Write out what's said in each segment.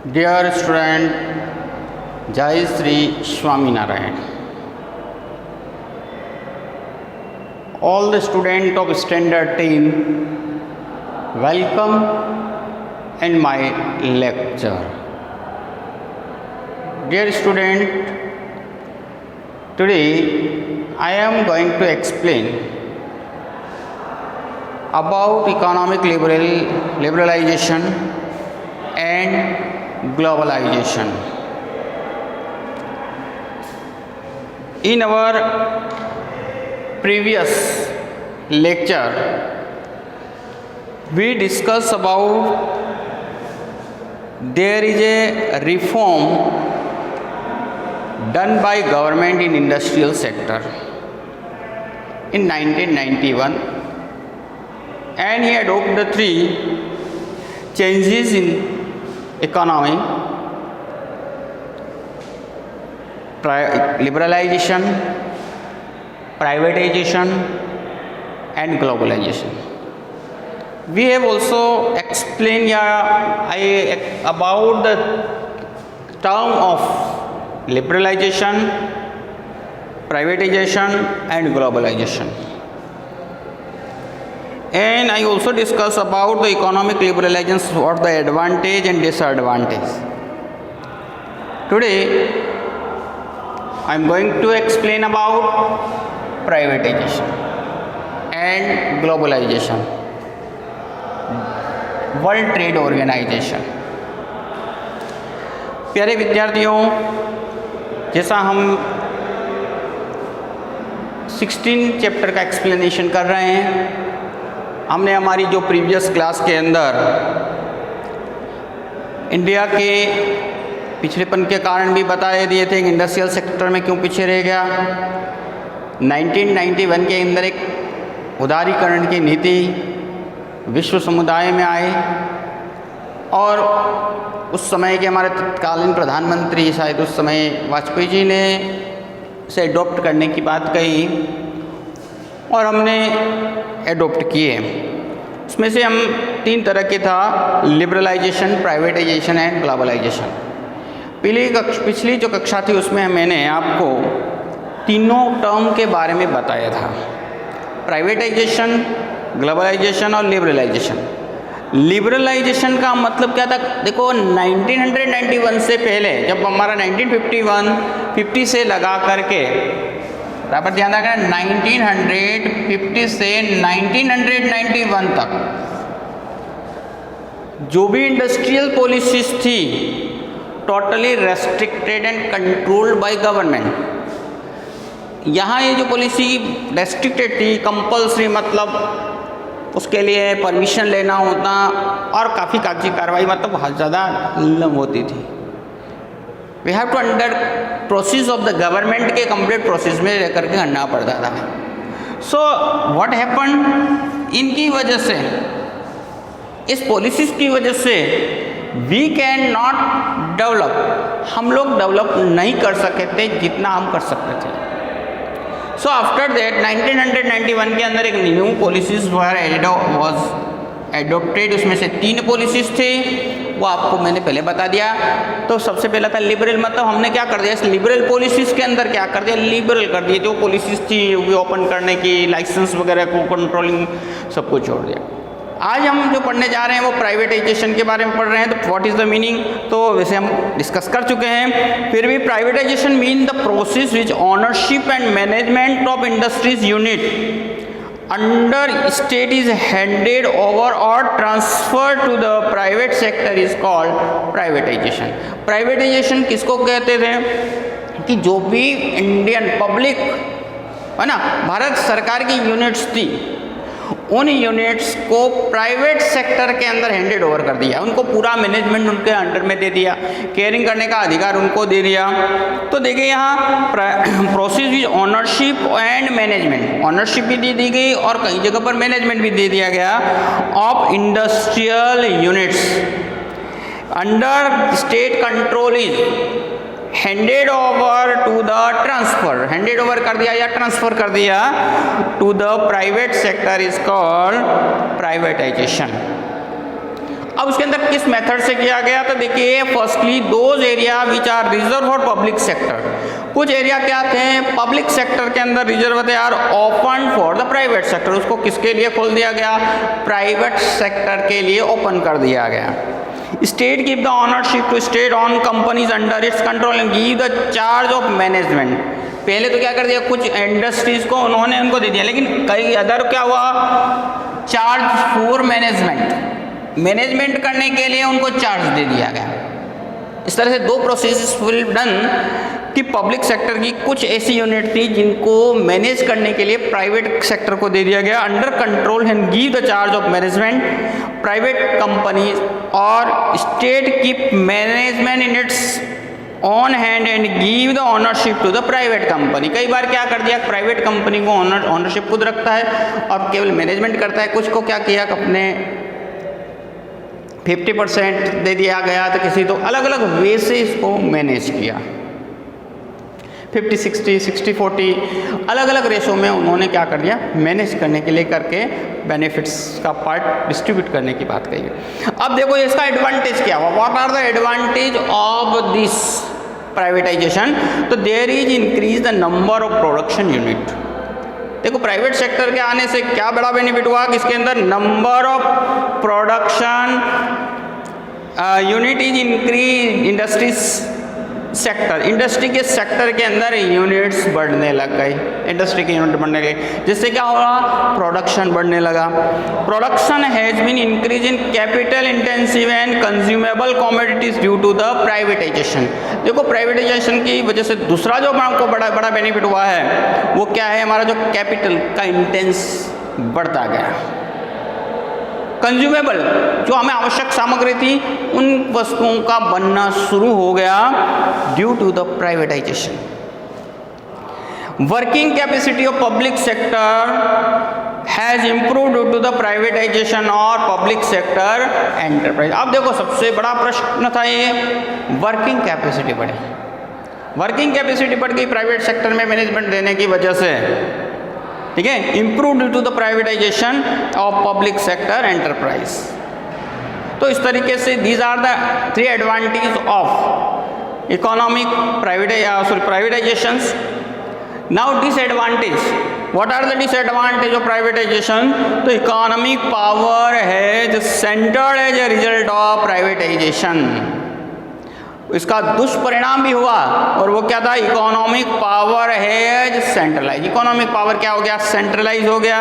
Dear student, Jai Sri Swaminarayan. All the students of standard 10, welcome in my lecture. Dear student, today I am going to explain about economic liberalization and globalization. In our previous lecture, we discussed about there is a reform done by government in industrial sector in 1991, and he adopted the three changes in economy: liberalization, privatization and globalization. We have also explained about the term of liberalization, privatization and globalization. And I also discuss about the economic liberalization, what the advantage and disadvantage. Today I am going to explain about privatization and globalization, World Trade Organization. प्यारे विद्यार्थियों, जैसा हम 16 chapter का explanation कर रहे हैं, हमने हमारी जो प्रीवियस क्लास के अंदर इंडिया के पिछड़ेपन के कारण भी बताए दिए थे कि इंडस्ट्रियल सेक्टर में क्यों पीछे रह गया। 1991 के अंदर एक उदारीकरण की नीति विश्व समुदाय में आए और उस समय के हमारे तत्कालीन प्रधानमंत्री, शायद उस समय वाजपेयी जी ने इसे एडॉप्ट करने की बात कही और हमने एडॉप्ट किए। उसमें से हम 3 तरह के था: लिबरलाइजेशन, प्राइवेटाइजेशन एंड ग्लोबलाइजेशन। पिछली जो कक्षा थी उसमें मैंने आपको तीनों टर्म के बारे में बताया था: प्राइवेटाइजेशन, ग्लोबलाइजेशन और लिबरलाइजेशन। लिबरलाइजेशन का मतलब क्या था? देखो, 1991 से पहले, जब हमारा 1950 से लगा करके, बराबर ध्यान रखना, 1950 से 1991 तक जो भी इंडस्ट्रियल पॉलिसीज थी, totally restricted and controlled by government. यहाँ ये जो पॉलिसी रेस्ट्रिक्टेड थी, कंपल्सरी, मतलब उसके लिए परमिशन लेना होता और काफ़ी कागजी कार्रवाई, मतलब बहुत ज़्यादा होती थी। We have to under process of the government के कंप्लीट प्रोसेस में रह करके करना पड़ता था। सो व्हाट हैपन, इनकी वजह से, इस पॉलिसीज की वजह से वी कैन नॉट डेवलप, हम लोग डेवलप नहीं कर सके थे जितना हम कर सकते थे। सो आफ्टर दैट 1991 के अंदर एक न्यू पॉलिसीज वॉज एडोप्टेड। उसमें से 3 पॉलिसीज थे, वो आपको मैंने पहले बता दिया। तो सबसे पहला था लिबरल, मतलब हमने क्या कर दिया इस लिबरल पॉलिसीज के अंदर, क्या कर दिया, लिबरल कर दिया। जो पॉलिसीज थी वो ओपन करने की, लाइसेंस वगैरह को कंट्रोलिंग, सबको छोड़ दिया। आज हम जो पढ़ने जा रहे हैं वो प्राइवेटाइजेशन के बारे में पढ़ रहे हैं। तो व्हाट इज़ द मीनिंग, तो वैसे हम डिस्कस कर चुके हैं। फिर भी privatisation mean the process which ownership and management of industries unit under state is handed over or transferred to the private sector is called privatization. Privatization किसको कहते थे कि जो भी इंडियन पब्लिक है ना, भारत सरकार की यूनिट्स थी, उन यूनिट्स को प्राइवेट सेक्टर के अंदर हैंडेड ओवर कर दिया, उनको पूरा मैनेजमेंट उनके अंडर में दे दिया, केयरिंग करने का अधिकार उनको दे दिया। तो देखिए यहाँ process with ownership and management, ownership भी दी गई और कई जगह पर मैनेजमेंट भी दे दिया गया of industrial units under state control is handed over to the transfer, handed over कर दिया या ट्रांसफर कर दिया to the private sector is called privatisation. अब उसके अंदर किस मेथड से किया गया, तो देखिए firstly those area which are reserve for public sector, कुछ एरिया क्या थे पब्लिक सेक्टर के अंदर रिजर्व थे, are open for the private sector, उसको किसके लिए खोल दिया गया, प्राइवेट सेक्टर के लिए ओपन कर दिया गया। State give the ownership to state own companies under its control and give the charge of management. पहले तो क्या कर दिया, कुछ इंडस्ट्रीज को उन्होंने उनको दे दिया, लेकिन कई अदर क्या हुआ, चार्ज फॉर मैनेजमेंट, मैनेजमेंट करने के लिए उनको चार्ज दे दिया गया। इस तरह से दो प्रोसेस विल डन कि पब्लिक सेक्टर की कुछ ऐसी यूनिट थी जिनको मैनेज करने के लिए प्राइवेट सेक्टर को दे दिया गया, under control and give the charge of management private companies और state keep management in its own hand and give the ownership to the private company. कई बार क्या कर दिया, प्राइवेट कंपनी को ऑनरशिप खुद रखता है और केवल मैनेजमेंट करता है, कुछ को क्या किया अपने 50% दे दिया गया, तो किसी तो अलग अलग वे से इसको मैनेज किया, 50-60, 60-40 अलग अलग रेशो में उन्होंने क्या कर दिया, मैनेज करने के लिए करके बेनिफिट्स का पार्ट डिस्ट्रीब्यूट करने की बात कही है। अब देखो इसका एडवांटेज क्या हुआ, what are the advantage of this privatisation, तो there is increase the number of production unit. देखो प्राइवेट सेक्टर के आने से क्या बड़ा बेनिफिट हुआ कि इसके अंदर number of production unit is increase, industries sector, industry के सेक्टर के अंदर यूनिट्स बढ़ने लग गई, इंडस्ट्री के यूनिट बढ़ने लगे, जिससे क्या होगा, प्रोडक्शन बढ़ने लगा। Production has been increase in capital intensive and consumable commodities due to the privatisation. देखो प्राइवेटाइजेशन की वजह से दूसरा जो हमको बड़ा बेनिफिट हुआ है वो क्या है, हमारा जो कैपिटल का इंटेंस बढ़ता गया, कंज्यूमेबल जो हमें आवश्यक सामग्री थी उन वस्तुओं का बनना शुरू हो गया due to the privatisation. Working capacity of public sector has improved due to the privatisation और पब्लिक सेक्टर एंटरप्राइज। अब देखो सबसे बड़ा प्रश्न था ये, वर्किंग कैपेसिटी बढ़ी, वर्किंग कैपेसिटी बढ़ गई प्राइवेट सेक्टर में मैनेजमेंट देने की वजह से, ठीक है, improve due to the privatisation of public sector enterprise. तो इस तरीके से these are the 3 advantage of economic privatisation. Now disadvantage, what are the disadvantage of privatisation, तो economic power has centred as a result of privatisation. इसका दुष्परिणाम भी हुआ और वो क्या था, economic power has centralise, economic power क्या हो गया, सेंट्रलाइज हो गया,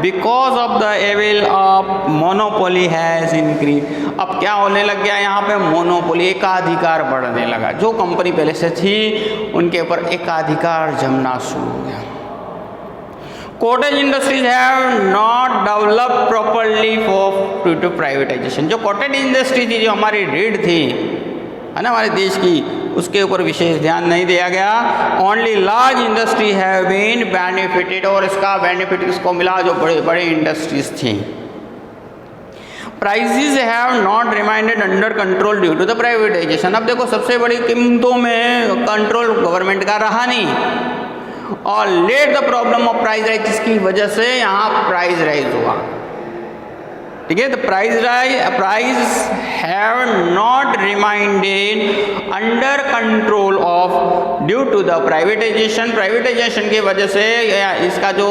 because of the evil of monopoly has increase. अब क्या होने लग गया, यहाँ पे मोनोपोली, एकाधिकार बढ़ने लगा, जो कंपनी पहले से थी उनके ऊपर एकाधिकार जमना शुरू हो गया। Cottage industries have not developed properly for due to privatisation. जो कॉटेज इंडस्ट्री थी, जो हमारी रीढ़ थी है ना हमारे देश की, उसके ऊपर विशेष ध्यान नहीं दिया गया। Only large industry have been benefited, और इसका बेनिफिट किसको मिला, जो बड़े बड़े इंडस्ट्रीज थी। Prices have not reminded under control due to the privatisation. अब देखो सबसे बड़ी कीमतों में कंट्रोल गवर्नमेंट का रहा नहीं, और let the problem of price rise, जिसकी वजह से यहाँ प्राइस राइज हुआ, ठीक है। The price have not reminded under control of due to the privatisation. Privatisation की वजह से इसका जो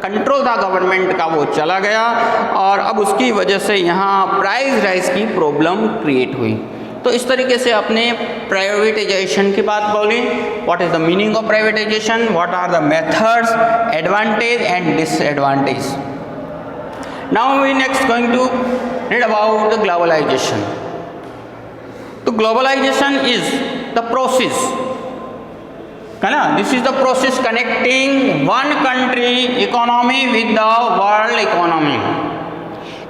कंट्रोल था गवर्नमेंट का वो चला गया, और अब उसकी वजह से यहाँ प्राइस राइज की प्रॉब्लम क्रिएट हुई। तो इस तरीके से अपने प्राइवेटाइजेशन की बात बोली, what is the meaning of privatisation, what are the methods, advantage and disadvantage. Now we next going to read about the globalization. So globalization is the process, है ना, this is the process connecting one country economy with the world economy.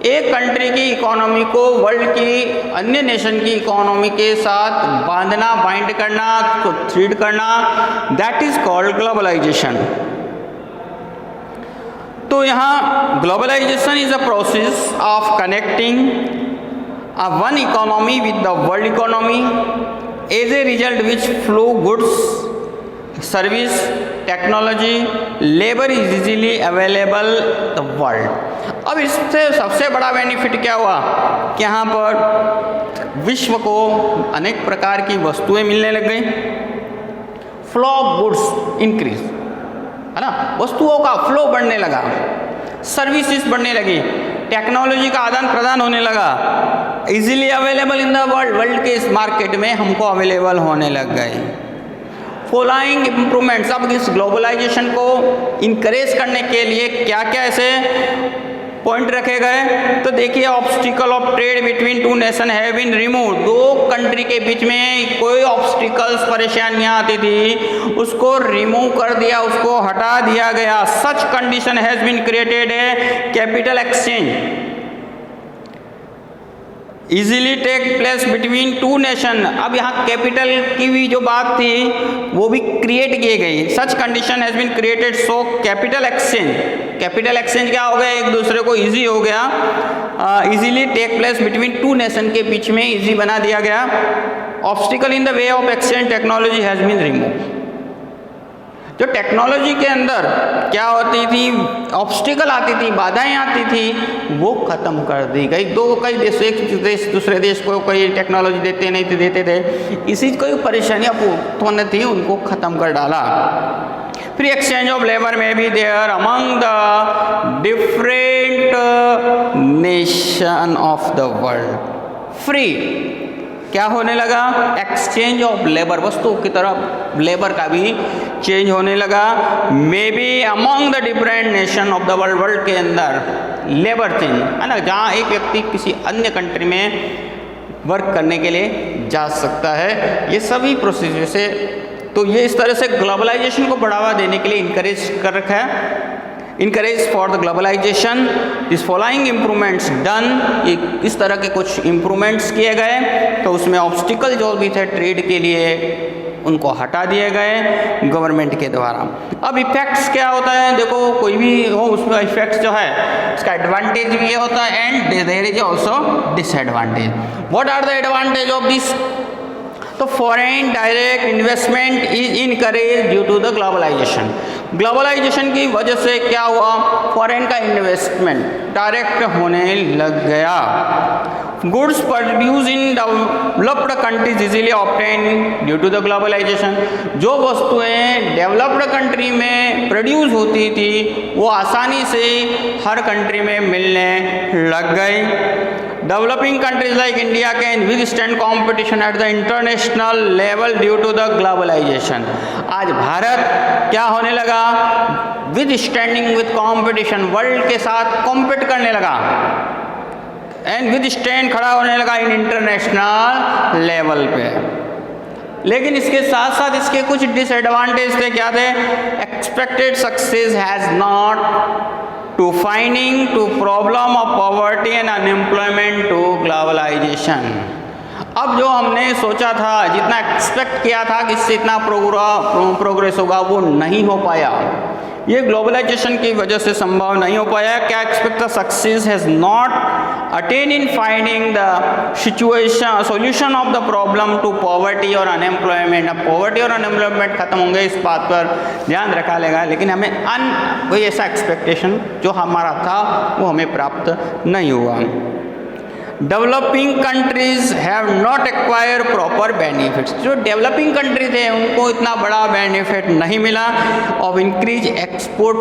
एक country की economy को world की अन्य nation की economy के साथ बांधना, बाइंड करना, थ्रेड करना, दैट इज कॉल्ड ग्लोबलाइजेशन। तो यहाँ globalisation is a process of connecting one economy with the world economy, as a result which flow goods, service, technology, labour is easily available the world. अब इससे सबसे बड़ा benefit क्या हुआ कि यहाँ पर विश्व को अनेक प्रकार की वस्तुएं मिलने लग गई, फ्लो ऑफ गुड्स इंक्रीज, है ना, वस्तुओं का फ्लो बढ़ने लगा, सर्विसेज बढ़ने लगी, टेक्नोलॉजी का आदान प्रदान होने लगा, easily available in the world के इस मार्केट में हमको अवेलेबल होने लग गए। फॉलोइंग इम्प्रूवमेंट्स, अब इस ग्लोबलाइजेशन को इनकरेज करने के लिए क्या क्या ऐसे पॉइंट रखे गए, तो देखिए obstacle of trade between two nation have been removed, दो कंट्री के बीच में कोई ऑब्स्टिकल्स परेशानियां आती थी उसको रिमूव कर दिया, उसको हटा दिया गया। Such condition has been created a capital exchange easily take place between two nation, अब यहाँ कैपिटल की भी जो बात थी वो भी क्रिएट की गई। Such condition has been created so capital exchange क्या हो गया, एक दूसरे को इजी हो गया, easily take place between two nation के बीच में इजी बना दिया गया। Obstacle in the way of exchange technology has been remove, जो टेक्नोलॉजी के अंदर क्या होती थी, ऑब्स्टिकल आती थी, बाधाएं आती थी, वो खत्म कर दी गई। कई देश, एक देश दूसरे देश को कोई टेक्नोलॉजी देते थे, इसी कोई परेशानियां उत्पन्न थी उनको खत्म कर डाला। फ्री एक्सचेंज ऑफ लेबर में भी there among the different nation of the world, free क्या होने लगा, एक्सचेंज ऑफ लेबर, वस्तुओं की तरफ लेबर का भी चेंज होने लगा। May be among the different nation of the world, world के अंदर लेबर चेंज, है ना, जहाँ एक व्यक्ति किसी अन्य कंट्री में वर्क करने के लिए जा सकता है, ये सभी प्रोसीजर से, तो ये इस तरह से ग्लोबलाइजेशन को बढ़ावा देने के लिए इनकरेज कर रखा है। Encourage for the globalisation this following improvements done, इस तरह के कुछ इम्प्रूवमेंट्स किए गए, तो उसमें ऑब्स्टिकल जो भी थे ट्रेड के लिए उनको हटा दिए गए गवर्नमेंट के द्वारा। अब इफेक्ट्स क्या होता है, देखो कोई भी हो उसमें इफेक्ट्स जो है उसका एडवांटेज भी ये होता है and there is also disadvantage. What are the advantage of this, तो foreign direct investment is encourage due to the globalisation, globalisation की वजह से क्या हुआ, फॉरेन का इन्वेस्टमेंट डायरेक्ट होने लग गया। Goods produce in developed countries easily obtain due to the globalisation, जो वस्तुएं डेवलप्ड कंट्री में प्रोड्यूस होती थी वो आसानी से हर कंट्री में मिलने लग गई। Developing countries like India can withstand competition at the international level due to the globalisation, आज भारत क्या होने लगा, withstanding with competition, world के साथ कॉम्पीट करने लगा एंड विद स्टैंड खड़ा होने लगा इन इंटरनेशनल लेवल पे। लेकिन इसके साथ साथ इसके कुछ डिसएडवांटेज थे, क्या थे, expected success has not to finding to problem of poverty and unemployment to globalisation. अब जो हमने सोचा था, जितना एक्सपेक्ट किया था कि इससे इतना प्रोग्रेस होगा, वो नहीं हो पाया, ये ग्लोबलाइजेशन की वजह से संभव नहीं हो पाया। क्या expect the success has not attain in finding the situation solution of the problem to poverty और अनएम्प्लॉयमेंट। अब पॉवर्टी और अनएम्प्लॉयमेंट खत्म होंगे, इस बात पर ध्यान रखा लेगा, लेकिन हमें कोई ऐसा एक्सपेक्टेशन जो हमारा था वो हमें प्राप्त नहीं हुआ। Developing countries have not acquire proper benefits, जो डेवलपिंग कंट्री थे उनको इतना बड़ा बेनिफिट नहीं मिला ऑफ इंक्रीज एक्सपोर्ट,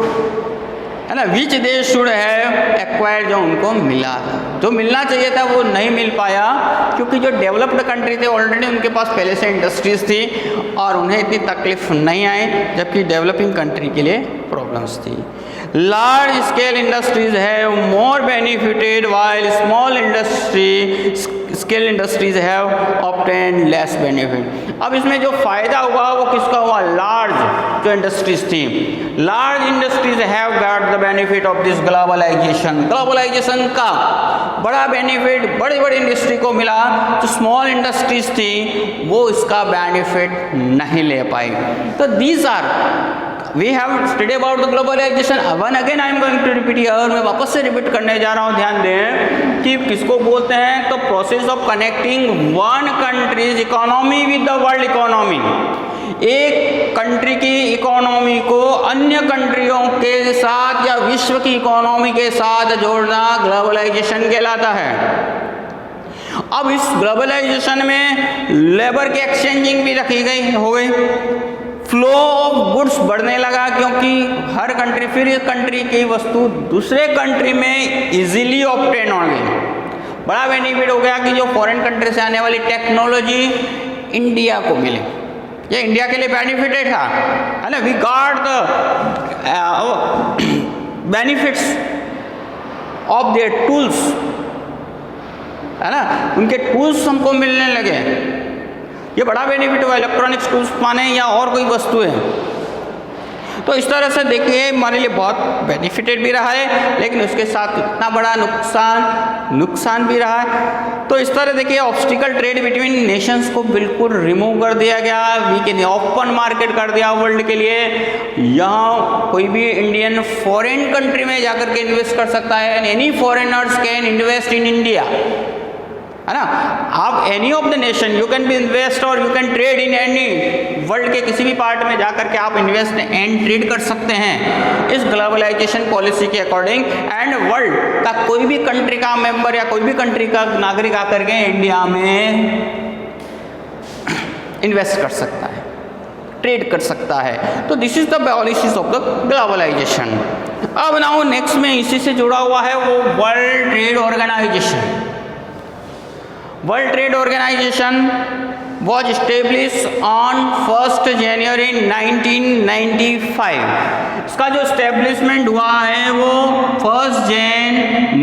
है ना, विच दे शुड हैव एक्वायर, जो उनको मिला था, जो मिलना चाहिए था वो नहीं मिल पाया, क्योंकि जो डेवलप्ड कंट्री थे ऑलरेडी उनके पास पहले से इंडस्ट्रीज थी और उन्हें इतनी तकलीफ नहीं आई, जबकि डेवलपिंग कंट्री के लिए प्रॉब्लम्स थी। Large scale industries have more benefited while small scale industries have obtained less benefit. अब इसमें जो फायदा हुआ वो किसका हुआ, लार्ज जो इंडस्ट्रीज थी, large industries have got the benefit of this globalisation, globalisation का बड़ा बेनिफिट बड़ी बड़ी इंडस्ट्री को मिला, जो स्मॉल इंडस्ट्रीज थी वो इसका बेनिफिट नहीं ले पाई। तो these are we have studied about the globalization, one again I am going to repeat here, मैं वापस से रिपीट करने जा रहा हूँ, ध्यान दें कि किसको बोलते हैं, तो process of connecting one countries economy with the world economy. एक कंट्री की इकोनॉमी को अन्य कंट्रियों के साथ या विश्व की इकोनॉमी के साथ जोड़ना ग्लोबलाइजेशन कहलाता है। अब इस ग्लोबलाइजेशन में लेबर के एक्सचेंजिंग भी रखी गई हो गई, फ्लो ऑफ गुड्स बढ़ने लगा क्योंकि हर कंट्री फिर इस कंट्री की वस्तु दूसरे कंट्री में इजीली ऑब्टेन हो गई। बड़ा बेनिफिट हो गया कि जो फॉरेन कंट्री से आने वाली टेक्नोलॉजी इंडिया को मिले, ये इंडिया के लिए बेनिफिटेड था, है ना। We got the benefits of their tools, है ना, उनके टूल्स हमको मिलने लगे। ये बड़ा बेनिफिट हुआ, इलेक्ट्रॉनिक्स टूल्स माने या और कोई वस्तु है। तो इस तरह से देखिए हमारे लिए बहुत बेनिफिटेड भी रहा है, लेकिन उसके साथ इतना बड़ा नुकसान भी रहा है। तो इस तरह देखिए ऑब्स्टिकल ट्रेड बिटवीन नेशंस को बिल्कुल रिमूव कर दिया गया, वीक इन ओपन मार्केट कर दिया वर्ल्ड के लिए। यहाँ कोई भी इंडियन फॉरेन कंट्री में जाकर के इन्वेस्ट कर सकता है, and any foreigners can invest in India, है ना। आप any of the nation you can be invest और you can trade in any, world के किसी भी पार्ट में जाकर के आप इन्वेस्ट एंड ट्रेड कर सकते हैं इस ग्लोबलाइजेशन पॉलिसी के अकॉर्डिंग। एंड वर्ल्ड का कोई भी कंट्री का मेंबर या कोई भी कंट्री का नागरिक आकर के इंडिया में इन्वेस्ट कर सकता है, ट्रेड कर सकता है। तो this is the policies of the globalisation. अब नाउ नेक्स्ट में इसी से जुड़ा हुआ है वो World Trade Organization. World Trade Organization was established on 1st January 1995। इसका जो establishment हुआ है वो 1st Jan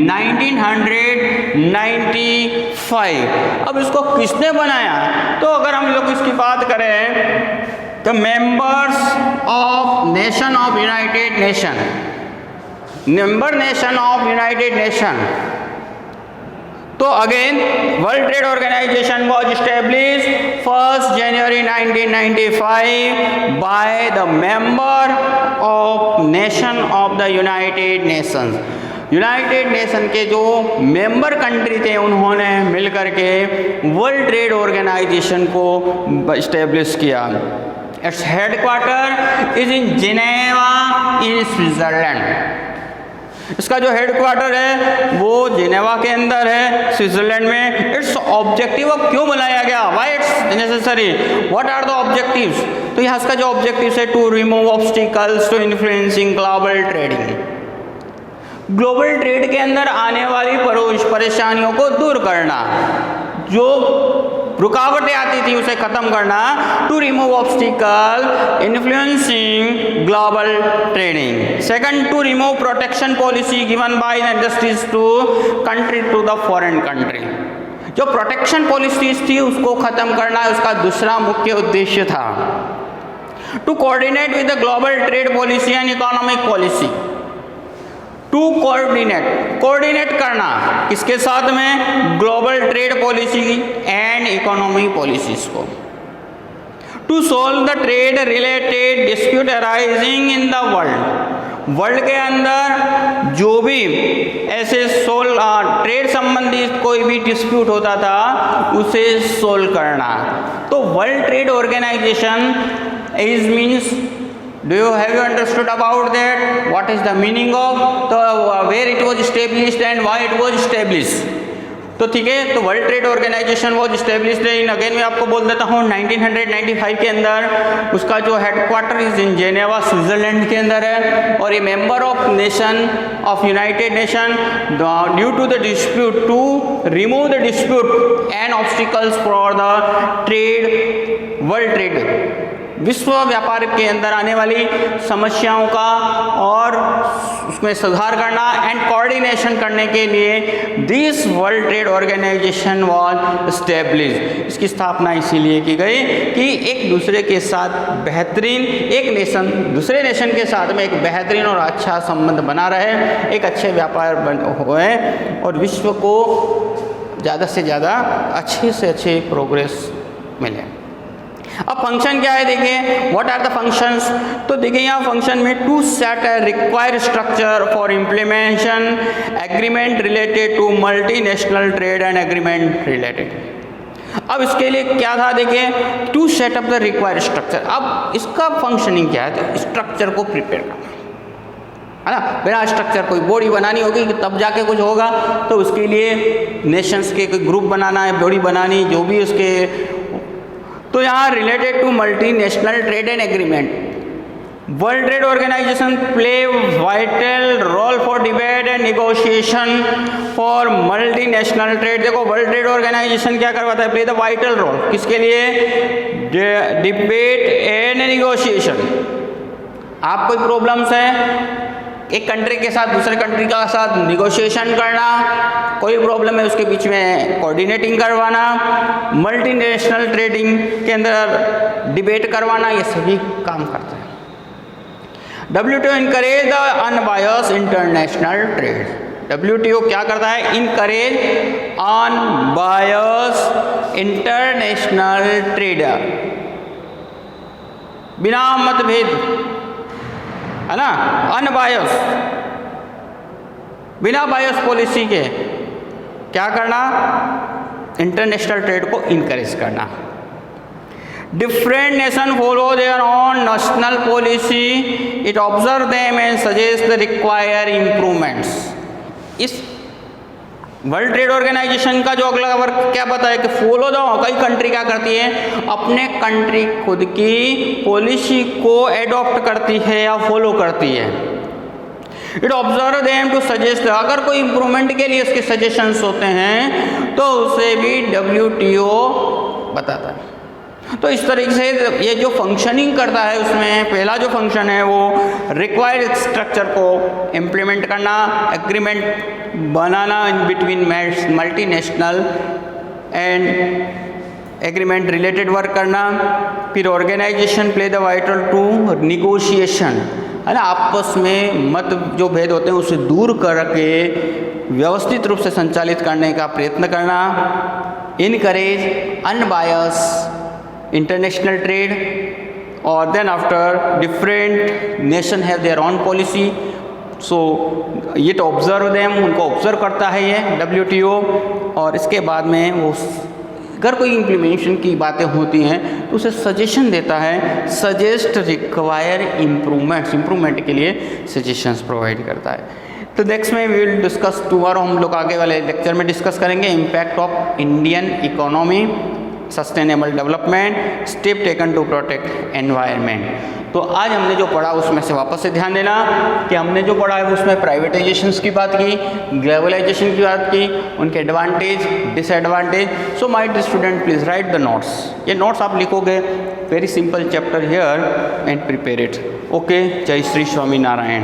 1995। अब इसको किसने बनाया? तो अगर हम लोग इसकी बात करें तो members of nation of United Nation, member nation of United Nation. तो again World Trade organisation was establish 1st January 1995 by the member of nation of the United Nations. United Nation के जो मेंबर कंट्री थे उन्होंने मिलकर के World Trade Organisation को establish किया। Its headquarter is in Geneva in Switzerland. इसका जो हेडक्वार्टर है वो जिनेवा के अंदर है, स्विट्जरलैंड में। इट्स ऑब्जेक्टिव अब क्यों बनाया गया, why it's necessary, what are the objectives? तो यहाँ इसका जो ऑब्जेक्टिव है to remove obstacles to influencing global trading. Global trade के अंदर आने वाली परेशानियों को दूर करना, जो रुकावटें आती थी उसे खत्म करना। To remove obstacle influencing global trading. Second, to remove protection policy given by the industries to country to the foreign country. जो प्रोटेक्शन पॉलिसीज थी उसको खत्म करना उसका दूसरा मुख्य उद्देश्य था। To coordinate with the global trade policy and economic policy. To coordinate करना किसके साथ में, global trade policy and economy policies को। To solve the trade related dispute arising in the world. World के अंदर जो भी ऐसे ट्रेड संबंधित कोई भी डिस्प्यूट होता था उसे सोल्व करना। तो World Trade Organization is means, do you have you understood about that, what is the meaning of the where it was established and why it was established? तो ठीक है, तो World Trade organisation was established in, again मैं आपको बोल देता हूँ 1995 के अंदर। उसका जो headquarter is in Geneva Switzerland के अंदर है, और ये member of nation of United Nation due to the dispute to remove the dispute and obstacles for the trade, world trade, विश्व व्यापार के अंदर आने वाली समस्याओं का और उसमें सुधार करना एंड कोऑर्डिनेशन करने के लिए this World Trade Organization was established. इसकी स्थापना इसीलिए की गई कि एक दूसरे के साथ बेहतरीन, एक नेशन दूसरे नेशन के साथ में एक बेहतरीन और अच्छा संबंध बना रहे, एक अच्छे व्यापार होए और विश्व को ज़्यादा से ज़्यादा अच्छे से अच्छे प्रोग्रेस मिले। अब फंक्शन क्या है देखिए, व्हाट आर द फंक्शंस। तो देखिए यहाँ फंक्शन में to set a required structure for implementation agreement related to multinational trade and agreement related. अब इसके लिए क्या था, देखिए, to set up the required structure. अब इसका फंक्शनिंग क्या है, तो स्ट्रक्चर को प्रिपेयर करना है ना। बिना स्ट्रक्चर कोई बॉडी बनानी होगी कि तब जाके कुछ होगा, तो उसके लिए नेशंस के कोई ग्रुप बनाना है, बॉडी बनानी, जो भी उसके। तो यहाँ related to multinational trade and agreement, World Trade Organization play vital role for debate and negotiation for multinational trade. देखो, वर्ल्ड ट्रेड ऑर्गेनाइजेशन क्या करवाता है, प्ले द वाइटल रोल, किसके लिए, डिबेट एंड निगोशिएशन। आप कोई प्रॉब्लम्स है, एक कंट्री के साथ दूसरे कंट्री का साथ निगोशिएशन करना, कोई प्रॉब्लम है उसके बीच में कोऑर्डिनेटिंग करवाना, मल्टीनेशनल ट्रेडिंग के अंदर डिबेट करवाना, ये सभी काम करते हैं। WTO encourage the unbias international trade. WTO क्या करता है, इनकरेज अनबायस इंटरनेशनल ट्रेड, बिना मतभेद, है ना, अनबायस, बिना बायस पॉलिसी के क्या करना, इंटरनेशनल ट्रेड को इनकरेज करना। Different nation follow their own national policy, it observe them and suggest the require improvements. इस वर्ल्ड ट्रेड ऑर्गेनाइजेशन का जो अगला वर्क क्या बताया कि फॉलो द, कई कंट्री क्या करती है, अपने कंट्री खुद की पॉलिसी को एडॉप्ट करती है या फॉलो करती है। It observe them to suggest, अगर कोई इंप्रूवमेंट के लिए उसके सजेशंस होते हैं तो उसे भी WTO बताता है। तो इस तरीके से ये जो फंक्शनिंग करता है, उसमें पहला जो फंक्शन है वो रिक्वायर्ड स्ट्रक्चर को इम्प्लीमेंट करना, एग्रीमेंट बनाना in between multinational and agreement related work करना। फिर organisation play the vital to negotiation, है ना, आपस में मत जो भेद होते हैं उसे दूर करके व्यवस्थित रूप से संचालित करने का प्रयत्न करना। इनकरेज अनबायस इंटरनेशनल ट्रेड, और then after different nation have their own policy, so it observe them, उनको ऑब्जर्व करता है ये WTO। और इसके बाद में वो अगर कोई इम्प्लीमेंटेशन की बातें होती हैं तो उसे सजेशन देता है, सजेस्ट रिक्वायर इम्प्रूवमेंट्स, इम्प्रूवमेंट के लिए सजेशंस प्रोवाइड करता है। तो नेक्स्ट में वी विल डिस्कस, टुमारो हम लोग आगे वाले लेक्चर में डिस्कस करेंगे impact of Indian economy, sustainable development, step taken to protect environment. तो आज हमने जो पढ़ा उसमें से वापस से ध्यान देना कि हमने जो पढ़ा है उसमें प्राइवेटाइजेशंस की बात की, ग्लोबलाइजेशन की बात की, उनके advantage disadvantage. So my dear student, please write the notes. ये नोट्स आप लिखोगे, very simple chapter here and prepare it. Okay, जय श्री स्वामी नारायण।